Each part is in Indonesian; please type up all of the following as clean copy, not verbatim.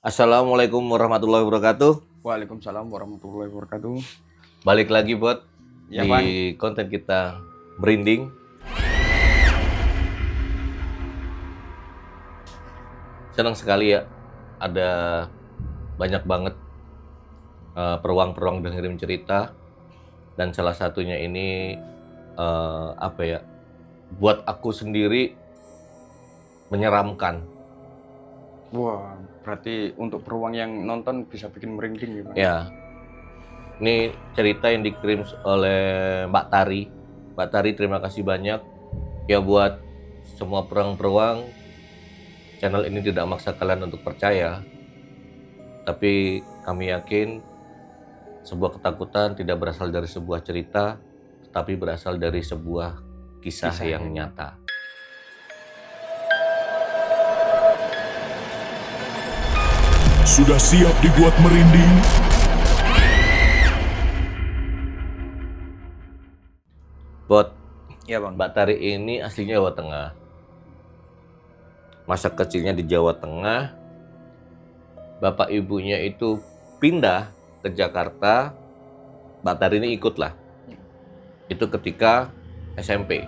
Assalamualaikum warahmatullahi wabarakatuh. Waalaikumsalam warahmatullahi wabarakatuh. Balik lagi buat Ya, di Bang. konten kita merinding. Senang sekali ya, ada banyak banget peruang-peruang dan ngirim cerita. Dan salah satunya ini buat aku sendiri menyeramkan. Wah, berarti untuk peruang yang nonton bisa bikin merinding ya, Bang? Ya, ini cerita yang dikirim oleh Mbak Tari. Mbak Tari, terima kasih banyak ya buat semua peruang-peruang. Channel ini tidak memaksa kalian untuk percaya, tapi kami yakin sebuah ketakutan tidak berasal dari sebuah cerita, tetapi berasal dari sebuah kisah yang nyata. Sudah siap dibuat merinding? Bot, Iya, Bang. Mbak Tari ini aslinya Jawa Tengah. Masa kecilnya di Jawa Tengah. Bapak ibunya itu pindah ke Jakarta. Mbak Tari ini ikutlah. Itu ketika SMP.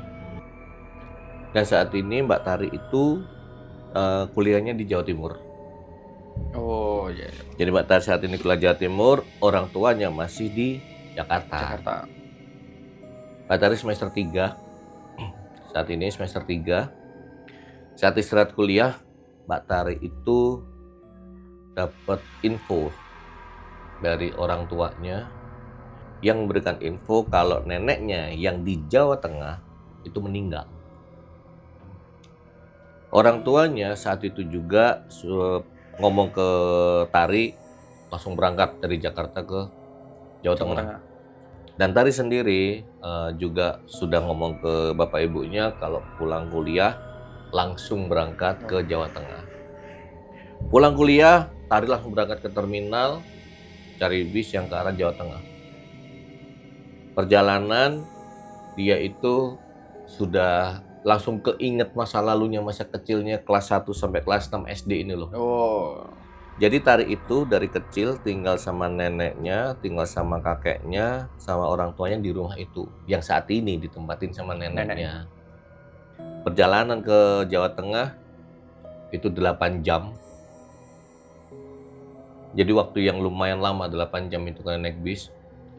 Dan saat ini Mbak Tari itu kuliahnya di Jawa Timur. Oh, iya. Jadi Mbak Tari saat ini kuliah Jawa Timur, orang tuanya masih di Jakarta. Mbak Tari semester 3. Saat ini semester 3. Saat istirahat kuliah, Mbak Tari itu dapat info dari orang tuanya yang memberikan info kalau neneknya yang di Jawa Tengah itu meninggal. Orang tuanya saat itu juga ngomong ke Tari langsung berangkat dari Jakarta ke Jawa Tengah. Dan Tari sendiri juga sudah ngomong ke bapak ibunya kalau pulang kuliah langsung berangkat ke Jawa Tengah. Pulang kuliah, Tari langsung berangkat ke terminal cari bis yang ke arah Jawa Tengah. Perjalanan dia itu sudah langsung keinget masa lalunya, masa kecilnya kelas 1 sampai kelas 6 SD ini loh. Oh. Jadi Tari itu dari kecil tinggal sama neneknya, tinggal sama kakeknya, sama orang tuanya di rumah itu. Yang saat ini ditempatin sama neneknya. Perjalanan ke Jawa Tengah itu 8 jam. Jadi waktu yang lumayan lama, 8 jam itu karena naik bis.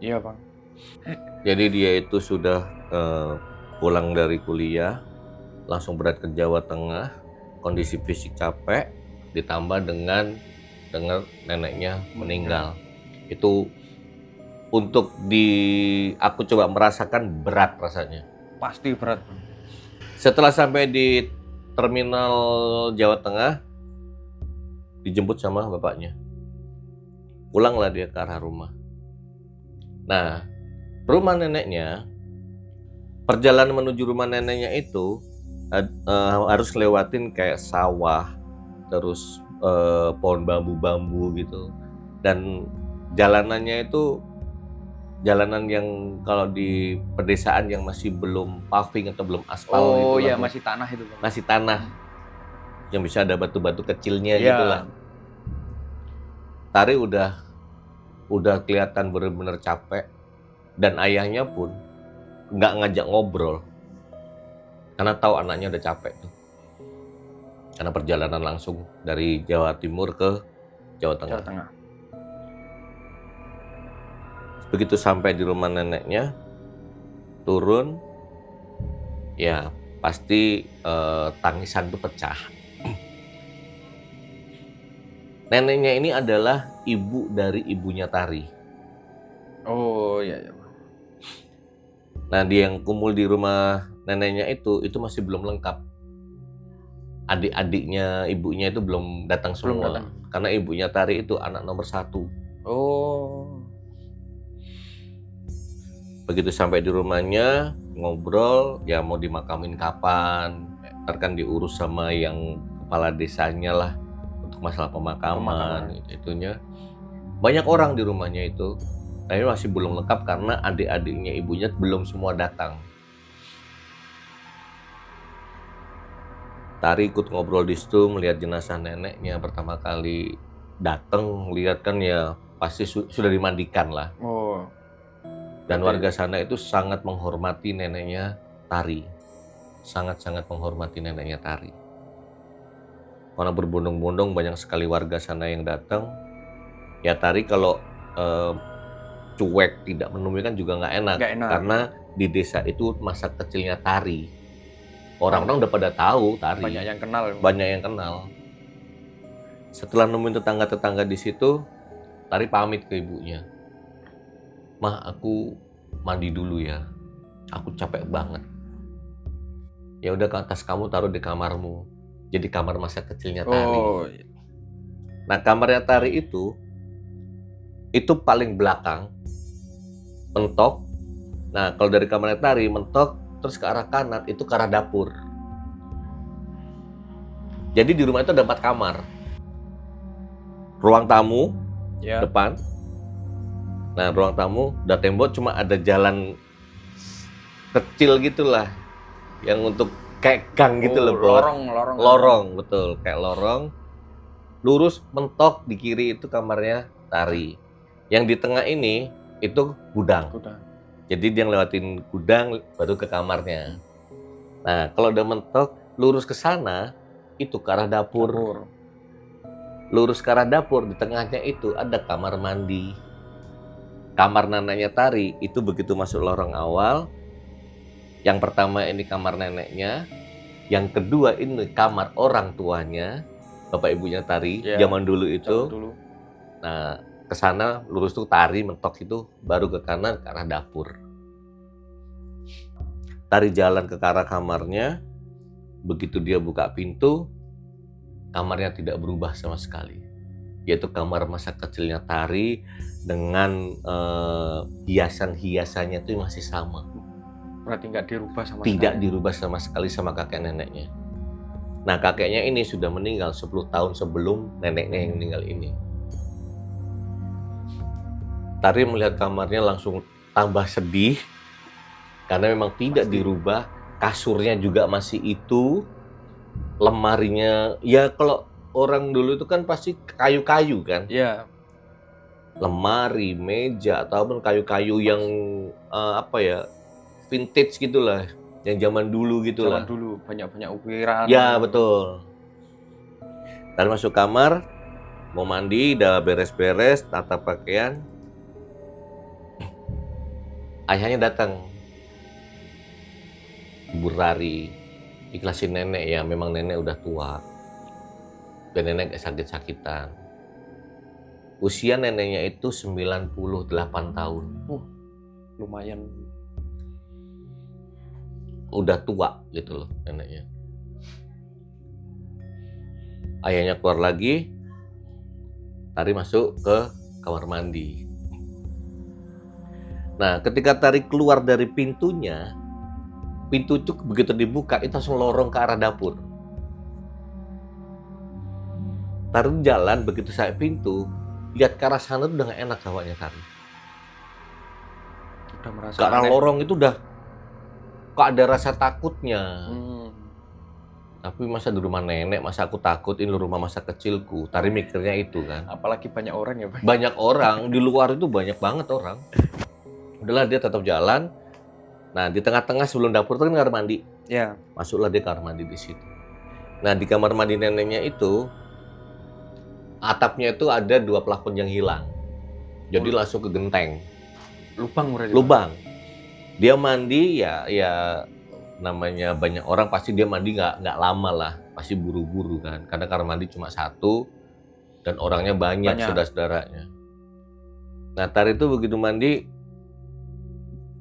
Iya, Bang. Jadi dia itu sudah pulang dari kuliah, langsung berangkat ke Jawa Tengah, kondisi fisik capek, ditambah dengan dengar neneknya meninggal. Itu untuk aku coba merasakan berat rasanya. Pasti berat, Bang. Setelah sampai di terminal Jawa Tengah, dijemput sama bapaknya. Pulanglah dia ke arah rumah. Nah, rumah neneknya, perjalanan menuju rumah neneknya itu harus lewatin kayak sawah, terus pohon bambu-bambu gitu. Dan jalanannya itu jalanan yang kalau di pedesaan yang masih belum paving atau belum aspal gitu. Oh iya, masih tanah itu, Bang. Masih tanah. Yang bisa ada batu-batu kecilnya Iya. gitu lah. Tari udah kelihatan bener-bener capek. Dan ayahnya pun nggak ngajak ngobrol. Karena tahu anaknya udah capek tuh. Karena perjalanan langsung dari Jawa Timur ke Jawa Tengah. Begitu sampai di rumah neneknya, turun, ya pasti tangisan tuh pecah. Neneknya ini adalah ibu dari ibunya Tari. Oh, iya. Nah, dia yang kumpul di rumah neneknya itu masih belum lengkap. Adik-adiknya ibunya itu belum datang semua. Karena ibunya Tari itu anak nomor 1. Oh. Begitu sampai di rumahnya, ngobrol, ya mau dimakamin kapan. Ntar kan diurus sama yang kepala desanya lah untuk masalah pemakaman. Itunya. Banyak orang di rumahnya itu. Tapi masih belum lengkap karena adik-adiknya ibunya belum semua datang. Tari ikut ngobrol di situ, melihat jenazah neneknya pertama kali. datang lihat kan ya pasti sudah dimandikan lah. Oh. Dan Berarti- warga sana itu sangat menghormati neneknya Tari. Sangat-sangat menghormati neneknya Tari. Karena berbondong-bondong banyak sekali warga sana yang datang. Ya Tari kalau cuek tidak menemui kan juga nggak enak. Nggak enak. Karena di desa itu masa kecilnya Tari. Orang-orang udah pada tahu Tari. Banyak yang kenal. Banyak yang kenal. Setelah nemuin tetangga-tetangga di situ, Tari pamit ke ibunya. Mah, aku mandi dulu ya. Aku capek banget. Ya udah, tas kamu taruh di kamarmu. Jadi kamar masa kecilnya Tari. Oh. Nah, kamarnya Tari itu paling belakang, mentok. Nah, kalau dari kamarnya Tari mentok terus ke arah kanan itu ke arah dapur. Jadi di rumah itu ada 4 kamar. Ruang tamu Ya. depan. Nah, ruang tamu udah tembok, cuma ada jalan kecil gitulah yang untuk kayak gang gitu loh, Bro. Lorong, betul, kayak lorong. Lurus mentok di kiri itu kamarnya Tari. Yang di tengah ini itu gudang. Jadi dia ngelewatin gudang baru ke kamarnya. Nah, kalau udah mentok lurus ke sana itu ke arah dapur. Lurus ke arah dapur, di tengahnya itu ada kamar mandi. Kamar neneknya Tari itu begitu masuk lorong awal. Yang pertama ini kamar neneknya, yang kedua ini kamar orang tuanya, bapak ibunya Tari, zaman dulu itu. Nah, ke sana lurus tuh Tari mentok itu baru ke kanan ke arah dapur. Tari jalan ke arah kamarnya, begitu dia buka pintu, kamarnya tidak berubah sama sekali. Yaitu kamar masa kecilnya Tari dengan hiasan-hiasannya itu masih sama. Berarti nggak dirubah sama Tidak sekali. dirubah sama sekali sama kakek neneknya. Nah, kakeknya ini sudah meninggal 10 tahun sebelum neneknya yang meninggal ini. Tari melihat kamarnya langsung tambah sedih karena memang tidak dirubah. Kasurnya juga masih itu, lemarinya ya kalau orang dulu itu kan pasti kayu-kayu kan. Iya. Lemari, meja ataupun kayu-kayu yang vintage gitulah, yang zaman dulu gitulah. Zaman dulu banyak-banyak ukiran. Ya, betul. Tari masuk kamar, mau mandi, udah beres-beres, tata pakaian. Ayahnya datang. Ibu Rari, ikhlasin nenek ya, memang nenek udah tua. Dan nenek sakit-sakitan. Usia neneknya itu 98 tahun. Lumayan. Udah tua gitu loh neneknya. Ayahnya keluar lagi, Tari masuk ke kamar mandi. Nah, ketika Tari keluar dari pintunya, pintu itu begitu dibuka, itu langsung lorong ke arah dapur. Tari jalan, begitu saya pintu, lihat ke arah sana udah gak enak hawanya Tari. Udah merasa Ke arah aneh. lorong itu udah kok ada rasa takutnya. Tapi masa di rumah nenek, masa aku takut, ini rumah masa kecilku. Tari mikirnya itu kan. Apalagi banyak orang ya, Pak. Banyak orang, di luar itu banyak banget orang. Udahlah dia tetap jalan. Nah, di tengah-tengah sebelum dapur itu kan kamar mandi. Ya. Masuklah dia kamar mandi di situ. Nah, di kamar mandi neneknya itu atapnya itu ada 2 plafon yang hilang. Jadi langsung ke genteng. Lubang berarti. Lubang. Dia mandi ya namanya banyak orang pasti dia mandi nggak lama lah, pasti buru-buru kan. Karena kamar mandi cuma 1 dan orangnya banyak. Saudara-saudaranya. Nah, Tari itu begitu mandi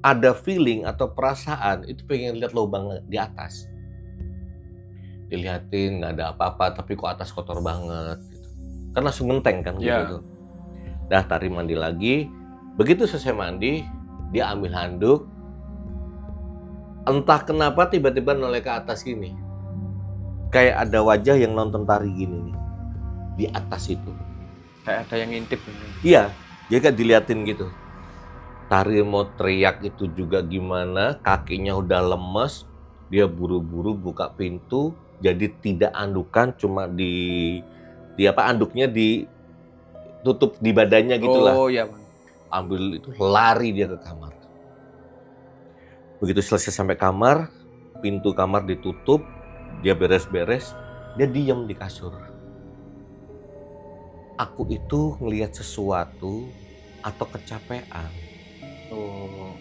ada feeling atau perasaan itu pengen lihat lubang di atas. Dilihatin nggak ada apa-apa, tapi kok atas kotor banget gitu. Kan langsung genteng kan gitu. Dah Tari mandi lagi. Begitu selesai mandi, dia ambil handuk. Entah kenapa tiba-tiba noleh ke atas gini. Kayak ada wajah yang nonton Tari gini nih. Di atas itu. Kayak ada yang ngintip. Iya, dia kan diliatin gitu. Tari mau teriak itu juga gimana, kakinya udah lemes, dia buru-buru buka pintu, jadi tidak andukan, cuma anduknya tutup di badannya gitulah. Oh iya, Bang. Ambil itu, lari dia ke kamar. Begitu selesai sampai kamar, pintu kamar ditutup, dia beres-beres, dia diam di kasur. Aku itu ngelihat sesuatu atau kecapean. Oh.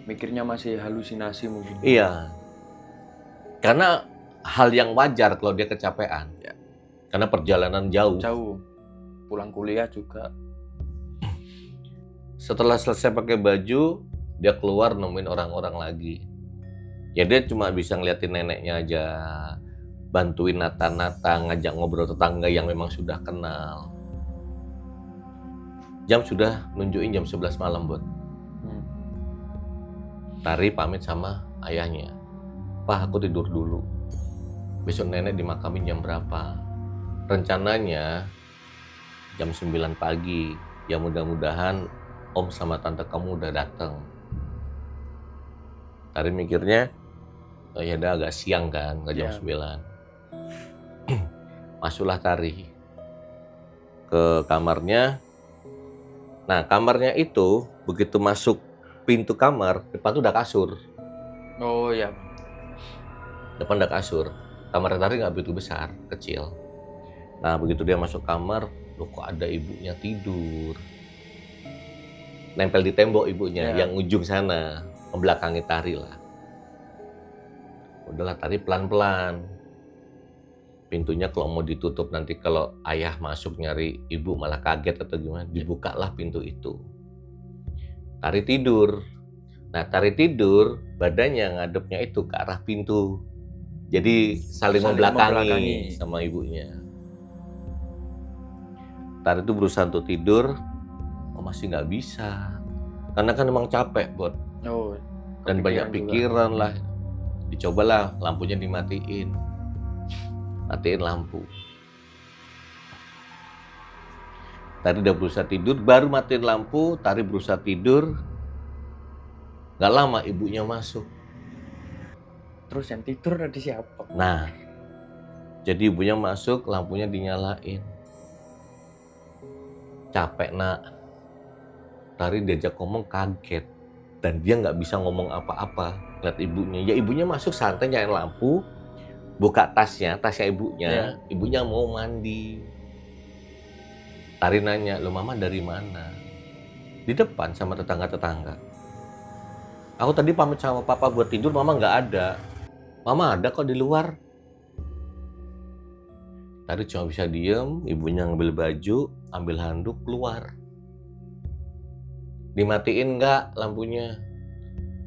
Mikirnya masih halusinasi mungkin. Iya. Karena hal yang wajar kalau dia kecapean. Ya. Karena perjalanan jauh. Jauh. Pulang kuliah juga. Setelah selesai pakai baju, dia keluar nemuin orang-orang lagi. Ya dia cuma bisa ngeliatin neneknya aja, bantuin nata-nata, ngajak ngobrol tetangga yang memang sudah kenal. Jam sudah nunjukin jam 11 malam, Bot. Tari pamit sama ayahnya. Pak, aku tidur dulu. Besok nenek dimakamin jam berapa? Rencananya jam 9 pagi. Ya mudah-mudahan om sama tante kamu udah datang. Tari mikirnya, oh ya udah agak siang kan, nggak jam 9. Masuklah Tari ke kamarnya. Nah, kamarnya itu begitu masuk pintu kamar, depan tuh udah kasur. Oh iya. Depan udah kasur. Kamar Tari nggak begitu besar, kecil. Nah, begitu dia masuk kamar, loh kok ada ibunya tidur. Nempel di tembok ibunya, yang ujung sana, membelakangi Tari lah. Udahlah Tari pelan-pelan. Pintunya kalau mau ditutup nanti kalau ayah masuk nyari ibu malah kaget atau gimana, dibukalah pintu itu. Tari tidur. Nah, Tari tidur, badannya ngadepnya itu ke arah pintu. Jadi saling membelakangi sama ibunya. Tari itu berusaha untuk tidur, masih nggak bisa. Karena kan emang capek, Bot. Oh, Dan banyak pikiran lah. Dicobalah lampunya dimatiin. Matiin lampu. Tari udah berusaha tidur, baru matiin lampu, Tari berusaha tidur. Gak lama ibunya masuk. Terus yang tidur ada siapa? Nah, jadi ibunya masuk, lampunya dinyalain. Capek nak. Tari diajak ngomong kaget. Dan dia gak bisa ngomong apa-apa. Lihat ibunya. Ya ibunya masuk santai nyalain lampu. Buka tasnya ibunya. Ibunya mau mandi. Tari nanya, lo mama dari mana? Di depan sama tetangga-tetangga. Aku tadi pamit sama papa buat tidur, mama nggak ada. Mama ada kok di luar. Tari cuma bisa diem, ibunya ngambil baju, ambil handuk, keluar. Dimatiin nggak lampunya?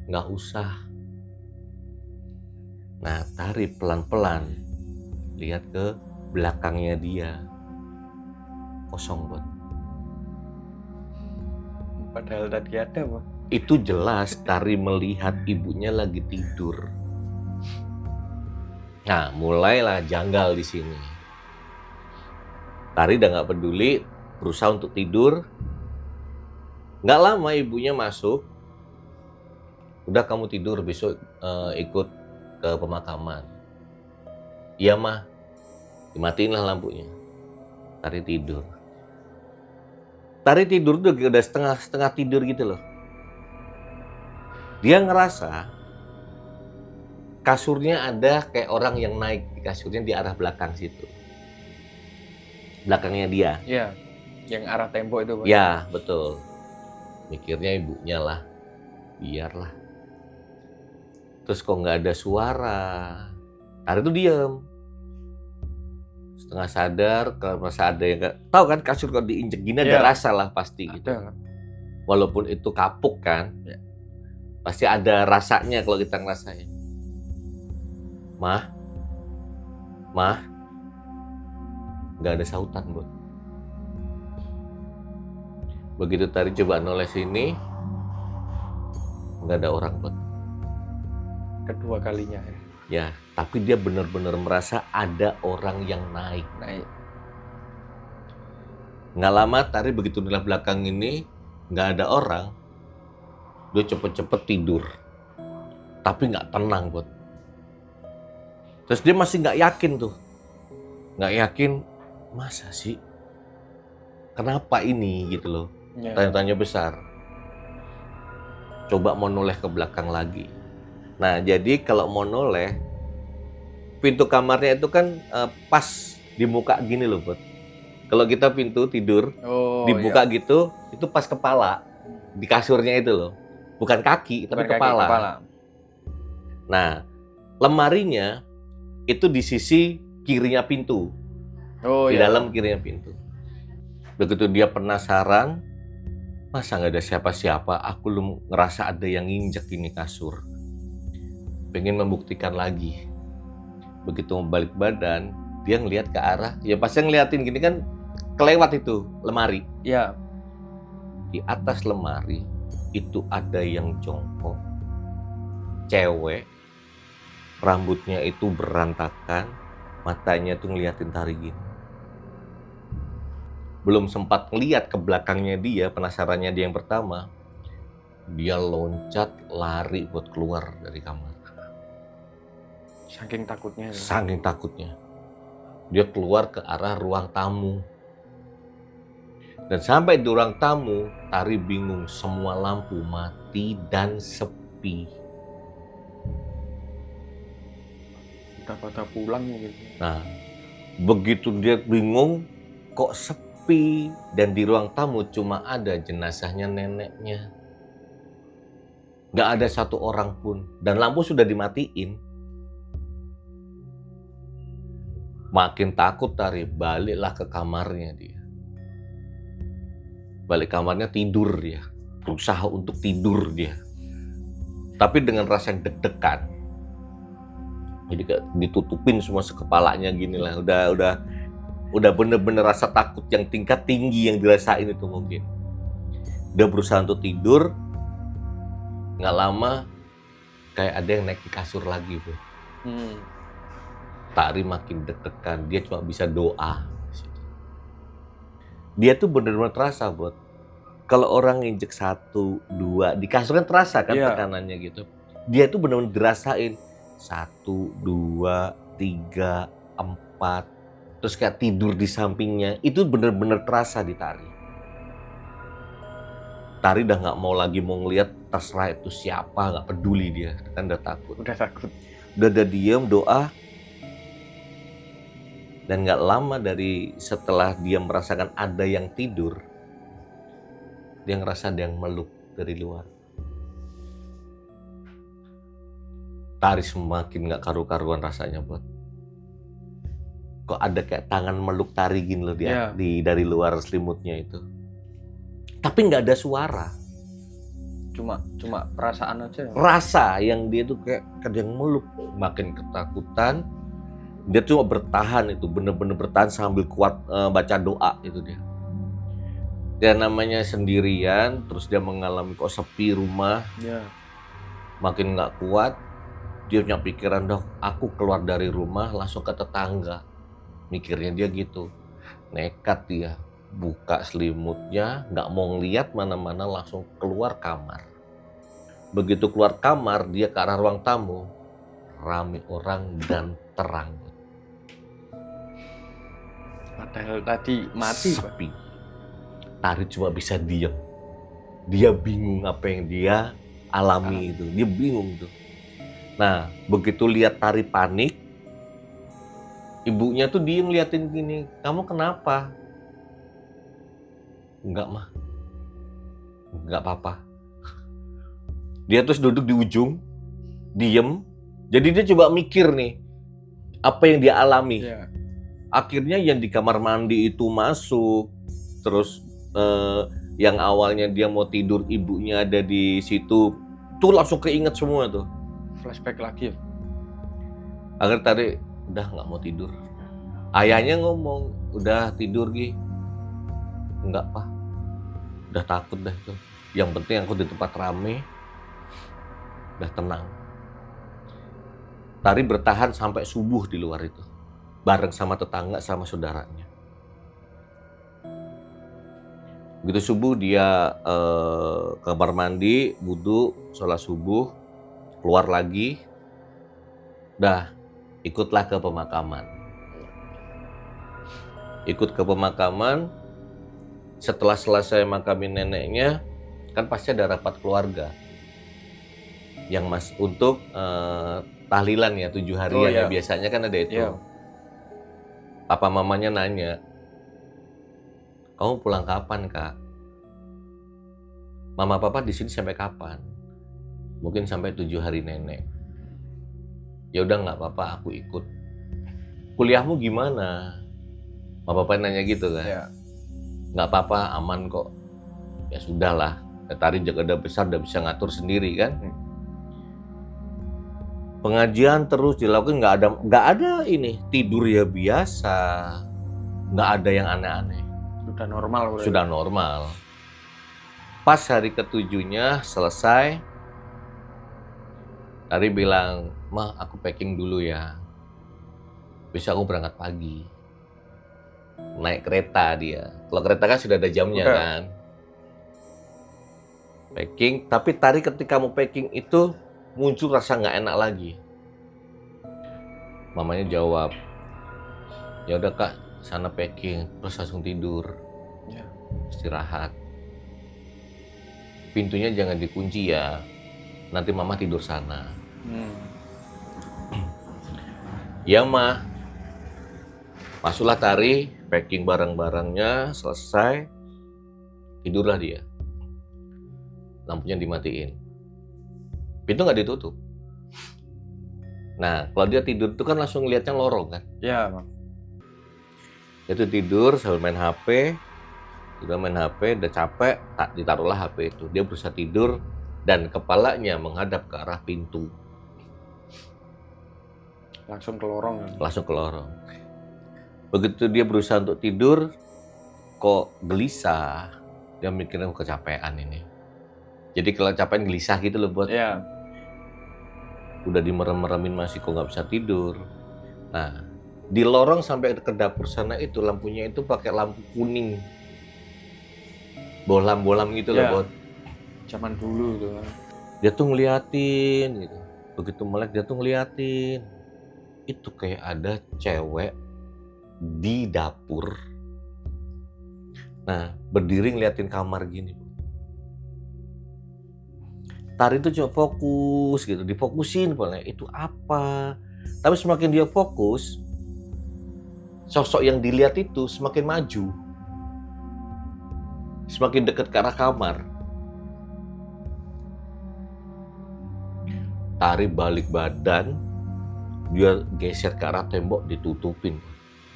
Nggak usah. Nah, Tari pelan-pelan lihat ke belakangnya dia. Kosong, Bot. Padahal tadi ada, Bang. Itu jelas Tari melihat ibunya lagi tidur. Nah, mulailah janggal di sini. Tari udah nggak peduli, berusaha untuk tidur. Nggak lama ibunya masuk. Udah kamu tidur, besok ikut ke pemakaman. Iya mah, dimatiin lah lampunya. Tari tidur. Tari tidur tuh udah setengah tidur gitu loh. Dia ngerasa kasurnya ada kayak orang yang naik di kasurnya di arah belakang situ. Belakangnya dia. Iya, yang arah tembok itu, Bang. Ya, betul. Mikirnya ibunya lah. Biarlah. Terus kok nggak ada suara. Tari tuh diem. Setengah sadar, kalau merasa ada yang nggak tahu kan kasur kalau diinjek gini ada rasa lah pasti gitu. Ada. Walaupun itu kapuk kan, pasti ada rasanya kalau kita ngerasain. Mah, nggak ada sautan, Bot. Begitu Tari coba noleh sini, nggak ada orang, Bot. Kedua kalinya ya. Ya, tapi dia benar-benar merasa ada orang yang naik. Nggak lama Tari begitu di belakang ini nggak ada orang, dia cepet-cepet tidur. Tapi nggak tenang, Bot. Terus dia masih nggak yakin tuh. Nggak yakin, masa sih? kenapa ini gitu loh. Ya. Tanya-tanya besar. Coba mau noleh ke belakang lagi. Nah, jadi kalau mau noleh, pintu kamarnya itu kan pas di muka gini loh, Bud. Kalau kita pintu tidur, Oh, dibuka iya. gitu, itu pas kepala. Di kasurnya itu loh. Bukan kaki, tapi Bukan kaki, kepala. Nah, lemarinya itu di sisi kirinya pintu. Oh, Di iya. dalam kirinya pintu. Begitu dia penasaran, masa nggak ada siapa-siapa, aku ngerasa ada yang nginjek ini kasur. Pengen membuktikan lagi. Begitu mau balik badan, dia ngelihat ke arah, ya pasti ngeliatin gini kan, kelewat itu lemari. Iya. Di atas lemari itu ada yang jongkok, cewek, rambutnya itu berantakan, matanya tuh ngeliatin Tari gini. Belum sempat ngeliat ke belakangnya dia, penasarannya dia yang pertama, dia loncat lari buat keluar dari kamar. Saking takutnya. Saking takutnya. Dia keluar ke arah ruang tamu. Dan sampai di ruang tamu, Tari bingung, semua lampu mati dan sepi. Udah pada pulang mungkin. Nah, begitu dia bingung, kok sepi, dan di ruang tamu cuma ada jenazahnya neneknya. Nggak ada satu orang pun, dan lampu sudah dimatiin. Makin takut Tari, baliklah ke kamarnya dia. Balik kamarnya tidur dia, berusaha untuk tidur dia. Tapi dengan rasa yang deg-degan. Jadi kayak ditutupin semua sekepalanya gini lah. Udah bener-bener rasa takut yang tingkat tinggi yang dirasain itu mungkin. Dia berusaha untuk tidur, nggak lama kayak ada yang naik di kasur lagi, Bro. Tari makin deg-degan, dia cuma bisa doa. Dia tuh bener-bener terasa, Bro. Kalau orang nginjek 1, 2, di kasur kan terasa kan tekanannya gitu. Dia tuh bener-bener dirasain 1, 2, 3, 4, terus kayak tidur di sampingnya, itu bener-bener terasa di Tari. Tari udah nggak mau lagi mau ngeliat terserah itu siapa, nggak peduli dia, kan udah takut. Udah diem doa, dan nggak lama dari setelah dia merasakan ada yang tidur, dia ngerasa ada yang meluk dari luar. Tari semakin nggak karu-karuan rasanya, Bot. Kok ada kayak tangan meluk Tari gini loh dia dari luar selimutnya itu. Tapi nggak ada suara. Cuma perasaan aja. Rasa yang dia tuh kayak ada yang meluk, makin ketakutan. Dia cuma bertahan itu, bener-bener bertahan sambil kuat baca doa itu dia. Dia namanya sendirian, terus dia mengalami kok sepi rumah. Makin nggak kuat. Dia punya pikiran, dok, aku keluar dari rumah langsung ke tetangga. Mikirnya dia gitu. Nekat dia, buka selimutnya, nggak mau ngeliat mana-mana, langsung keluar kamar. Begitu keluar kamar, dia ke arah ruang tamu. Rame orang dan terang. Padahal tadi mati, sepi. Tari cuma bisa diam. Dia bingung apa yang dia alami itu. Dia bingung tuh. Nah, begitu lihat Tari panik, ibunya tuh dia ngeliatin gini, kamu kenapa? Enggak, mah. Enggak apa-apa. Dia terus duduk di ujung, diem. Jadi dia coba mikir nih, apa yang dia alami. Akhirnya yang di kamar mandi itu masuk, terus yang awalnya dia mau tidur, ibunya ada di situ, tuh langsung keinget semua tuh. Flashback lagi. Akhirnya Tari udah nggak mau tidur. Ayahnya ngomong, udah tidur Gi. Enggak, Pak. Udah takut dah itu. Yang penting aku di tempat rame, udah tenang. Tari bertahan sampai subuh di luar itu, bareng sama tetangga sama saudaranya. Begitu subuh dia ke kamar mandi, wudu, sholat subuh, keluar lagi, dah ikutlah ke pemakaman. Ikut ke pemakaman, setelah selesai makamin neneknya, kan pasti ada rapat keluarga yang untuk tahlilan ya 7 harian ya biasanya kan ada itu. Iya. Papa mamanya nanya, kamu pulang kapan kak? Mama papa di sini sampai kapan? Mungkin sampai 7 hari nenek. Ya udah nggak apa-apa, aku ikut. Kuliahmu gimana? Mama papa nanya gitu kan? Iya. Nggak apa-apa, aman kok. Ya sudahlah, Tari jaga udah besar, udah bisa ngatur sendiri kan. Pengajian terus dilakukan, nggak ada ini tidur ya biasa, nggak ada yang aneh-aneh. Sudah normal. Berarti. Sudah normal. Pas hari ke-7-nya selesai, Tari bilang, "Ma, aku packing dulu ya. Besok aku berangkat pagi." Naik kereta dia. Kalau kereta kan sudah ada jamnya kan. Packing, tapi Tari ketika mau packing itu muncul rasa nggak enak lagi. Mamanya jawab, "Ya udah kak, sana packing, terus langsung tidur, istirahat. Pintunya jangan dikunci ya, nanti mama tidur sana." Ya mah, masuklah Tari, packing barang-barangnya, selesai, tidurlah dia. Lampunya dimatiin, pintu nggak ditutup. Nah, kalau dia tidur itu kan langsung ngeliatnya lorong kan. Iya, Bang. Dia tuh tidur sambil main HP, udah capek, ditaruhlah HP itu. Dia berusaha tidur dan kepalanya menghadap ke arah pintu. Langsung ke lorong. Langsung ke lorong. Begitu dia berusaha untuk tidur, kok gelisah. Dia mikirnya kecapean ini. Jadi kalau capean gelisah gitu loh buat. Iya. Udah dimerem-meremin masih kok nggak bisa tidur. Nah, di lorong sampai ke dapur sana itu lampunya itu pakai lampu kuning. Bolam-bolam gitu loh, Bot. Zaman dulu tuh. Dia tuh ngeliatin gitu. Begitu melek dia tuh ngeliatin. Itu kayak ada cewek di dapur. Nah, berdiri ngeliatin kamar gini. Tari itu cuma fokus gitu, difokusin pokoknya itu apa. Tapi semakin dia fokus, sosok yang dilihat itu semakin maju. Semakin dekat ke arah kamar. Tari balik badan, dia geser ke arah tembok, ditutupin.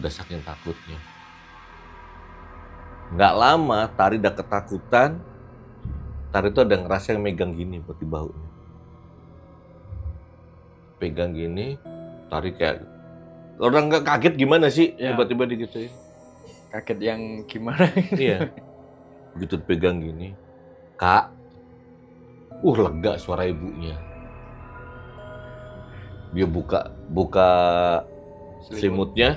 Udah saking takutnya. Nggak lama, Tari udah ketakutan. Tari itu ada ngerasa yang megang gini buat di bahunya. Pegang gini, Tari kayak orang nggak kaget gimana sih tiba-tiba digituin. Kaget yang gimana? Iya. Begitu pegang gini, "Kak." Lega suara ibunya. Dia buka selimutnya,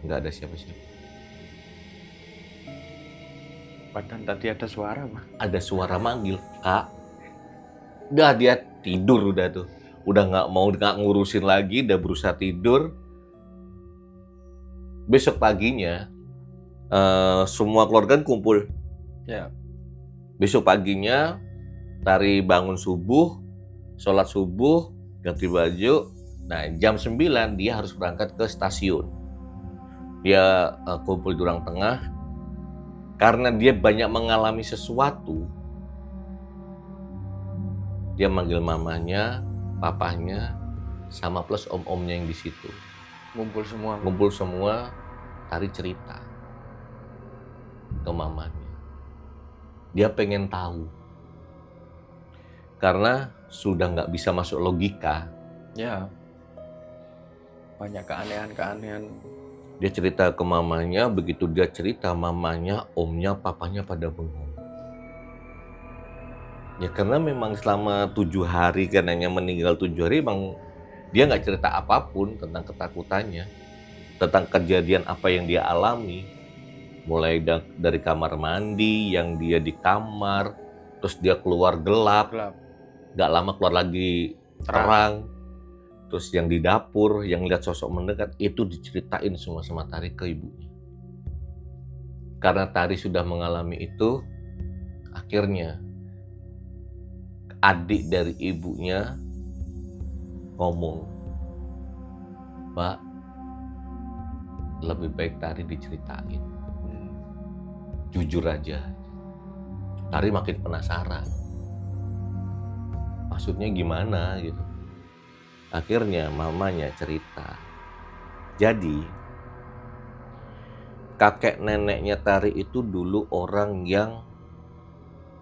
nggak ada siapa-siapa. Padahal tadi ada suara, Bang. Ada suara manggil, "Kak." Udah dia tidur udah tuh. Udah nggak ngurusin lagi, udah berusaha tidur. Besok paginya semua keluarga kumpul. Ya. Besok paginya Tari bangun subuh, sholat subuh, ganti baju. Nah, jam 9 dia harus berangkat ke stasiun. Dia kumpul di ruang tengah. Karena dia banyak mengalami sesuatu, dia manggil mamanya, papanya, sama plus om-omnya yang di situ. Ngumpul semua, Tari cerita ke mamanya. Dia pengen tahu. Karena sudah nggak bisa masuk logika. Ya. Banyak keanehan-keanehan. Dia cerita ke mamanya, begitu dia cerita, mamanya, omnya, papanya pada bengong. Ya karena memang selama 7 hari, karenanya meninggal 7 hari, emang dia nggak cerita apapun tentang ketakutannya. Tentang kejadian apa yang dia alami. Mulai dari kamar mandi, yang dia di kamar, terus dia keluar gelap. Nggak lama keluar lagi terang. Terus yang di dapur, yang lihat sosok mendekat, itu diceritain semua sama Tari ke ibunya. Karena Tari sudah mengalami itu, akhirnya adik dari ibunya ngomong, Mbak, lebih baik Tari diceritain. Jujur aja. Tari makin penasaran. Maksudnya gimana gitu. Akhirnya mamanya cerita. Jadi kakek neneknya Tari itu dulu orang yang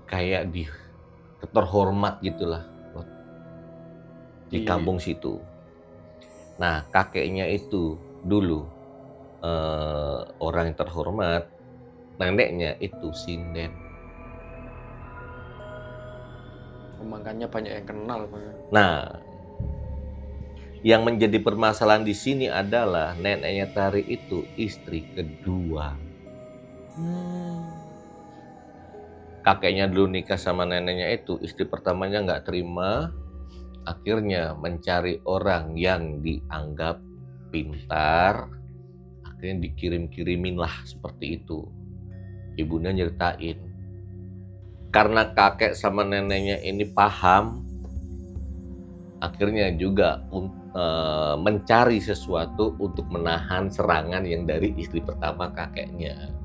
kayak terhormat gitulah di kampung situ. Nah, kakeknya itu dulu orang yang terhormat, neneknya itu sinden. Makanya banyak yang kenal, Pak. Nah, yang menjadi permasalahan di sini adalah neneknya Tari itu istri kedua. Kakeknya dulu nikah sama neneknya itu, istri pertamanya nggak terima, akhirnya mencari orang yang dianggap pintar, akhirnya dikirim-kirimin lah seperti itu. Ibunya nyeritain, karena kakek sama neneknya ini paham, akhirnya juga mencari sesuatu untuk menahan serangan yang dari istri pertama kakeknya.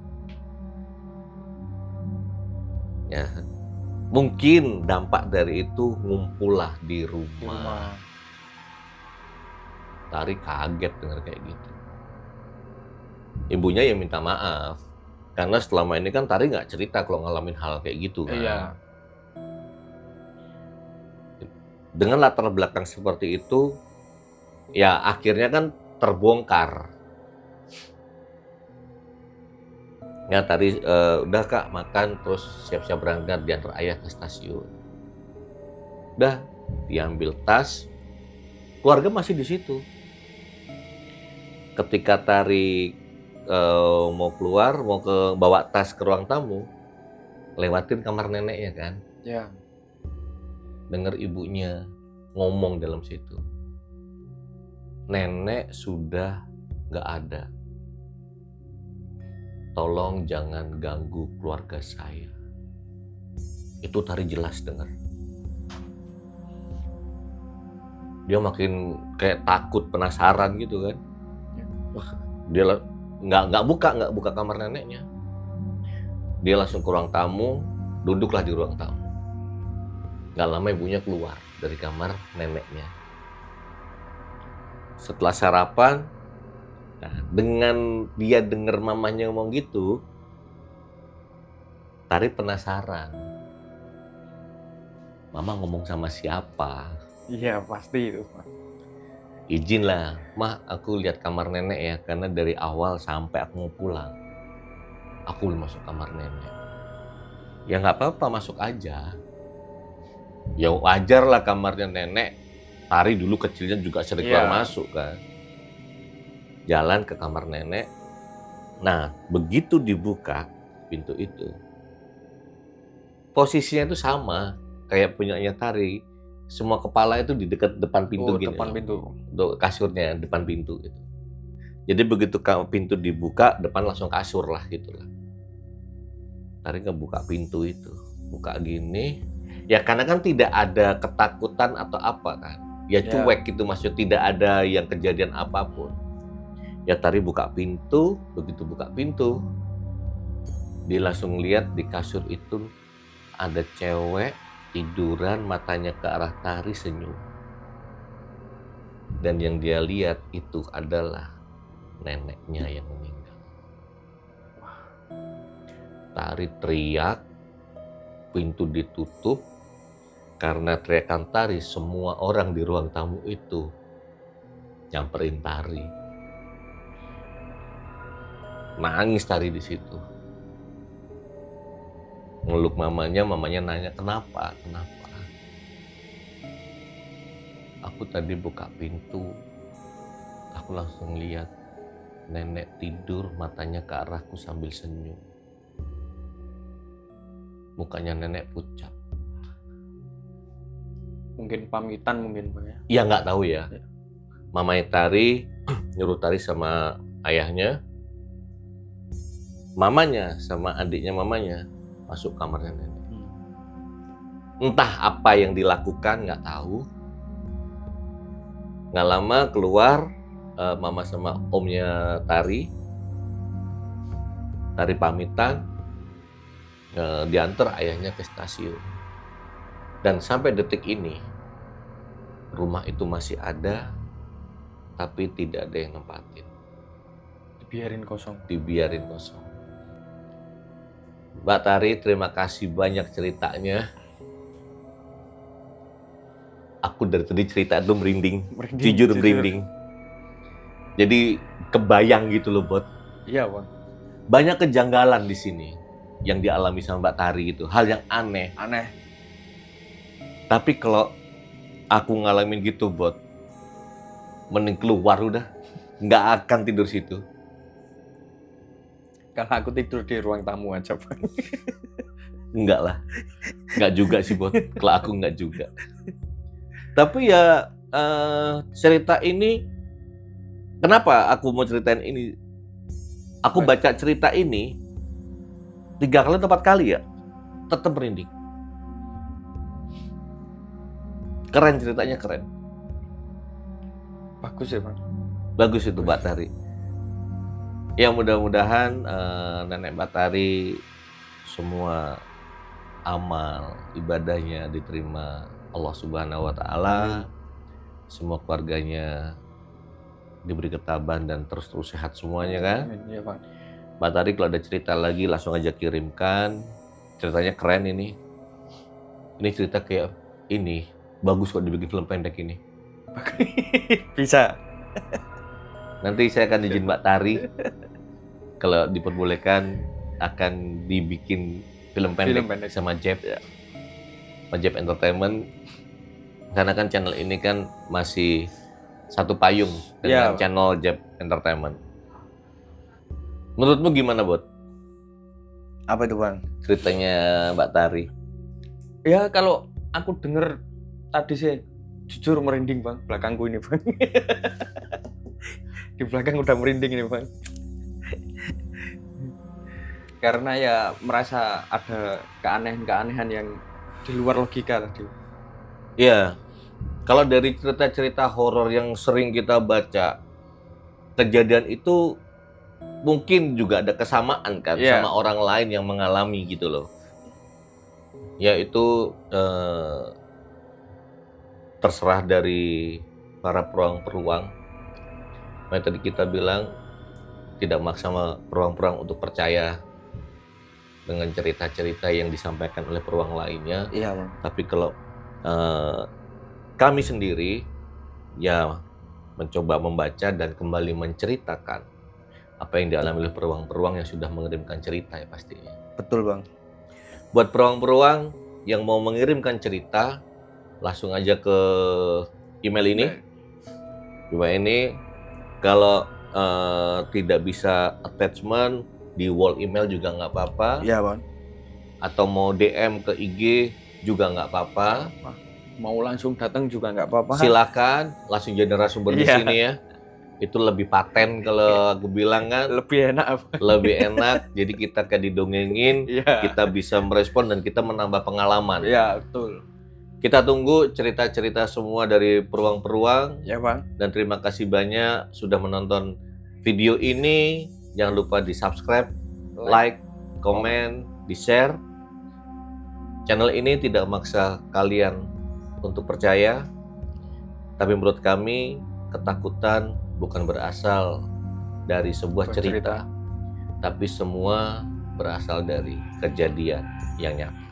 Ya, mungkin dampak dari itu ngumpullah di rumah. Tari kaget dengar kayak gitu. Ibunya yang minta maaf, karena selama ini kan Tari nggak cerita kalau ngalamin hal kayak gitu kan. Iya. Dengan latar belakang seperti itu, ya akhirnya kan terbongkar. Ya tadi udah Kak makan, terus siap-siap berangkat, diantar ayah ke stasiun. Udah diambil tas, keluarga masih di situ. Ketika Tari mau keluar, mau bawa tas ke ruang tamu, lewatin kamar neneknya kan. Ya. Dengar ibunya ngomong dalam situ, nenek sudah gak ada. Tolong jangan ganggu keluarga saya. Itu Tari jelas dengar. Dia makin kayak takut, penasaran gitu kan. Wah, dia nggak buka kamar neneknya. Dia langsung ke ruang tamu, duduklah di ruang tamu. Gak lama ibunya keluar dari kamar neneknya. Setelah sarapan, nah, dengan dia dengar mamanya ngomong gitu, Tari penasaran. Mama ngomong sama siapa? Iya, pasti itu, Pak. Izin lah, Mah, aku lihat kamar nenek ya, karena dari awal sampai aku mau pulang, aku belum masuk kamar nenek. Ya nggak apa-apa, masuk aja. Ya wajar lah kamarnya nenek. Tari dulu kecilnya juga sering keluar masuk kan. Jalan ke kamar nenek. Nah, begitu dibuka pintu itu, posisinya itu sama kayak punyanya Tari. Semua kepala itu di dekat depan pintu gini. Depan pintu. Kasurnya depan pintu itu. Jadi begitu pintu dibuka, depan langsung kasur lah gitu lah. Tari ngebuka pintu itu, buka gini. Ya karena kan tidak ada ketakutan atau apa kan. Ya cuek gitu, maksudnya tidak ada yang kejadian apapun. Ya Tari buka pintu, begitu buka pintu, dia langsung lihat di kasur itu ada cewek tiduran, matanya ke arah Tari, senyum. Dan yang dia lihat itu adalah neneknya yang meninggal. Tari teriak, pintu ditutup. Karena teriakan Tari, semua orang di ruang tamu itu nyamperin Tari. Nangis Tari di situ. Ngeluk mamanya nanya, kenapa? Aku tadi buka pintu, aku langsung lihat nenek tidur, matanya ke arahku sambil senyum. Mukanya nenek pucat. Mungkin pamitan mungkin, Pak ya? Ya nggak tahu ya. Mamanya Tari nyuruh Tari sama ayahnya mamanya sama adiknya mamanya masuk kamarnya nenek. Entah apa yang dilakukan, nggak tahu. Nggak lama keluar mama sama omnya Tari pamitan, diantar ayahnya ke stasiun. Dan sampai detik ini rumah itu masih ada, tapi tidak ada yang nempatin. Dibiarin kosong. Mbak Tari, terima kasih banyak ceritanya. Aku dari tadi cerita itu merinding. Jujur merinding. Jadi kebayang gitu loh, Bot. Iya, Bang. Banyak kejanggalan di sini yang dialami sama Mbak Tari itu, hal yang aneh. Tapi kalau aku ngalamin gitu, Bot, mending keluar udah, nggak akan tidur situ. Kalau aku tidur di ruang tamu aja, Bang. Enggak lah, nggak juga sih, Bot. Kalau aku nggak juga. Tapi ya cerita ini, kenapa aku mau ceritain ini? Aku baca cerita ini 3 kali atau 4 kali ya, tetap merinding. Keren ceritanya, keren. Bagus ya, Bang. Bagus itu Mbak Tari. Ya mudah-mudahan nenek Mbak Tari semua amal ibadahnya diterima Allah Subhanahu wa Ta'ala. Semua keluarganya diberi ketabahan dan terus sehat semuanya kan. Amin, ya, Bang. Mbak Tari kalau ada cerita lagi langsung aja kirimkan. Ceritanya keren ini. Ini cerita kayak ini. Bagus kok dibikin film pendek ini. Bisa. Nanti saya akan izin Mbak Tari kalau diperbolehkan akan dibikin film pendek sama Jeb ya. Sama Jeb Entertainment. Karena kan channel ini kan masih satu payung dengan channel Jeb Entertainment. Menurutmu gimana, Bot? Apa itu, Bang? Ceritanya Mbak Tari. Ya kalau aku denger tadi sih jujur merinding, Bang. Belakangku ini, Bang. Di belakang udah merinding ini, Bang. Karena ya merasa ada keanehan-keanehan yang di luar logika tadi. Iya. Kalau dari cerita-cerita horor yang sering kita baca, kejadian itu mungkin juga ada kesamaan kan sama orang lain yang mengalami gitu loh. Yaitu terserah dari para peruang-peruang. Yang tadi kita bilang tidak maksa peruang-peruang untuk percaya dengan cerita-cerita yang disampaikan oleh peruang lainnya. Iya, Bang. Tapi kalau kami sendiri ya mencoba membaca dan kembali menceritakan apa yang dialami oleh peruang-peruang yang sudah mengirimkan cerita ya pastinya. Betul, Bang. Buat peruang-peruang yang mau mengirimkan cerita, langsung aja ke email ini. Email ini kalau tidak bisa attachment di wall email juga nggak apa-apa. Iya, Bang. Atau mau DM ke IG juga nggak apa-apa. Mau langsung datang juga nggak apa-apa. Silakan langsung jadi narasumber di sini ya. Itu lebih paten kalau aku bilang kan. Lebih enak. Lebih enak. Jadi kita kayak didongengin, kita bisa merespon dan kita menambah pengalaman. Iya, betul. Kita tunggu cerita-cerita semua dari peruang-peruang. Ya, Bang. Dan terima kasih banyak sudah menonton video ini. Jangan lupa di-subscribe, like, komen, di-share. Channel ini tidak memaksa kalian untuk percaya, tapi menurut kami ketakutan bukan berasal dari sebuah cerita, tapi semua berasal dari kejadian yang nyata.